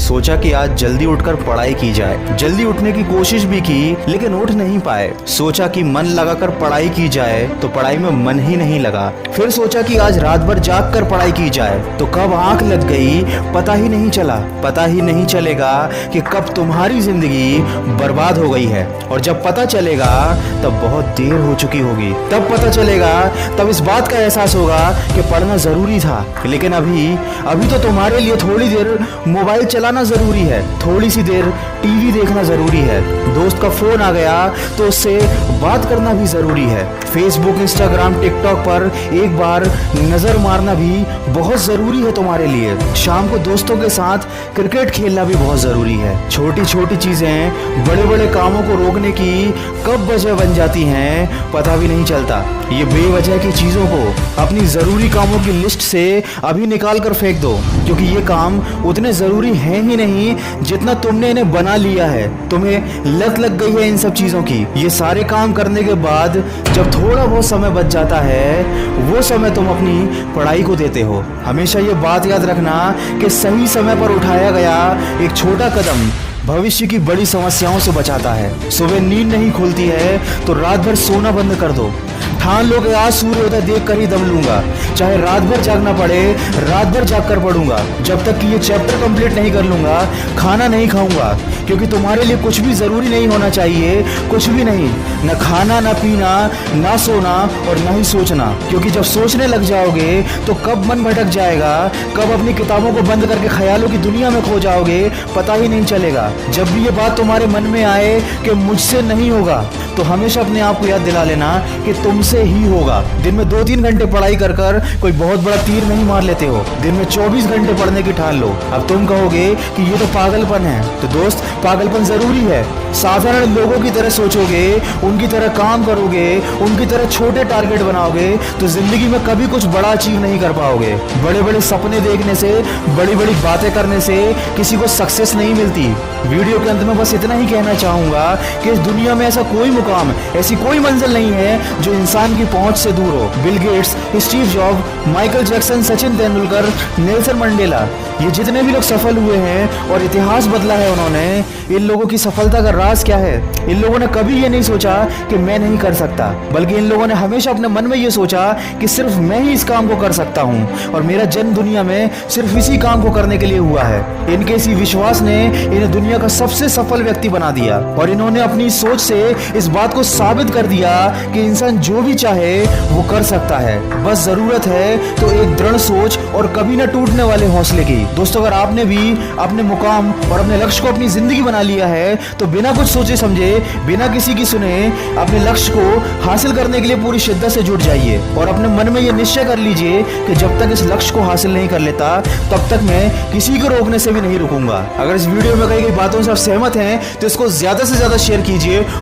सोचा कि आज जल्दी उठकर पढ़ाई की जाए। जल्दी उठने की कोशिश भी की लेकिन उठ नहीं पाए। सोचा कि मन लगाकर पढ़ाई की जाए तो पढ़ाई में मन ही नहीं लगा। फिर सोचा कि आज रात भर जाग कर पढ़ाई की जाए तो कब आंख लग गई पता ही नहीं चला। पता ही नहीं चलेगा कि कब तुम्हारी जिंदगी बर्बाद हो गई है, और जब पता चलेगा तब बहुत देर हो चुकी होगी। तब पता चलेगा, तब इस बात का एहसास होगा कि पढ़ना जरूरी था। लेकिन अभी तो तुम्हारे लिए थोड़ी देर मोबाइल चलाना जरूरी है, थोड़ी सी देर टीवी देखना जरूरी है, दोस्त का फोन आ गया तो उससे बात करना भी जरूरी है, फेसबुक इंस्टाग्राम टिकटॉक पर एक बार नजर मारना भी बहुत जरूरी है तुम्हारे लिए। शाम को दोस्तों के साथ क्रिकेट खेलना भी बहुत जरूरी है। छोटी छोटी चीजें बड़े बड़े कामों को रोकने की कब वजह बन जाती हैं पता भी नहीं चलता। ये बेवजह की चीजों को अपनी जरूरी कामों की लिस्ट से अभी निकाल कर फेंक दो, क्योंकि ये काम उतने जरूरी हैं ही नहीं जितना तुमने इन्हें बना लिया है। तुम्हें लत लग गई है इन सब चीजों की। ये सारे काम करने के बाद जब थोड़ा बहुत समय बच जाता है वो समय तुम अपनी पढ़ाई को देते हो। हमेशा ये बात याद रखना कि सही समय पर उठाया गया एक छोटा कदम भविष्य की बड़ी समस्याओं से बचाता है। सुबह नींद नहीं खुलती है तो रात भर सोना बंद कर दो। ठान लो कि आज सूर्योदय देख कर ही दम लूंगा, चाहे रात भर जागना पड़े रात भर जाग कर पढ़ूंगा। जब तक कि ये चैप्टर कंप्लीट नहीं कर लूंगा खाना नहीं खाऊंगा, क्योंकि तुम्हारे लिए कुछ भी जरूरी नहीं होना चाहिए, कुछ भी नहीं, न खाना न पीना ना सोना और न ही सोचना। क्योंकि जब सोचने लग जाओगे तो कब मन भटक जाएगा, कब अपनी किताबों को बंद करके ख्यालों की दुनिया में खो जाओगे पता ही नहीं चलेगा। जब भी ये बात तुम्हारे मन में आए कि मुझसे नहीं होगा तो हमेशा अपने आप को याद दिला लेना कि तुमसे ही होगा। दिन में 2-3 घंटे पढ़ाई कर कर कोई बहुत बड़ा तीर नहीं मार लेते हो। दिन में 24 घंटे पढ़ने की ठान लो। अब तुम कहोगे कि ये तो पागलपन है, तो दोस्त पागलपन जरूरी है। साधारण लोगों की तरह सोचोगे, उनकी तरह काम करोगे, उनकी तरह छोटे टारगेट बनाओगे तो जिंदगी में कभी कुछ बड़ा अचीव नहीं कर पाओगे। बड़े बड़े सपने देखने से, बड़ी बड़ी बातें करने से किसी को सक्सेस नहीं मिलती। वीडियो के अंत में बस इतना ही कहना चाहूंगा कि इस दुनिया में ऐसा कोई मुकाम, ऐसी कोई मंजिल नहीं है जो इंसान की पहुंच से दूर हो। Bill Gates, Steve job, Michael Jackson, Sachin Tendulkar, Nelson Mandela, ये जितने भी लोग सफल हुए हैं और इतिहास बदला है उन्होंने, इन लोगों की सफलता का राज क्या है? इन लोगों ने कभी ये नहीं सोचा कि मैं नहीं कर सकता, बल्कि इन लोगों ने हमेशा अपने मन में ये सोचा कि सिर्फ मैं ही इस काम को कर सकता हूँ और मेरा जन्म दुनिया में सिर्फ इसी काम को करने के लिए हुआ है। इनके इसी विश्वास ने इन्हें दुनिया का सबसे सफल व्यक्ति बना दिया और इन्होंने अपनी सोच से इस बात को साबित कर दिया कि इंसान जो भी चाहे वो कर सकता है। बस जरूरत है तो एक दृढ़ सोच और कभी न टूटने वाले हौसले की। दोस्तों, अगर आपने भी अपने मुकाम और अपने लक्ष्य को अपनी जिंदगी बना लिया है तो बिना कुछ सोचे समझे, बिना किसी की सुने अपने लक्ष्य को हासिल करने के लिए पूरी शिद्दत से जुट जाइए और अपने मन में ये निश्चय कर लीजिए कि जब तक इस लक्ष्य को हासिल नहीं कर लेता तब तक मैं किसी को रोकने से भी नहीं रुकूंगा। अगर इस वीडियो में कही गई बातों से आप सहमत हैं तो इसको ज्यादा से ज्यादा शेयर कीजिए।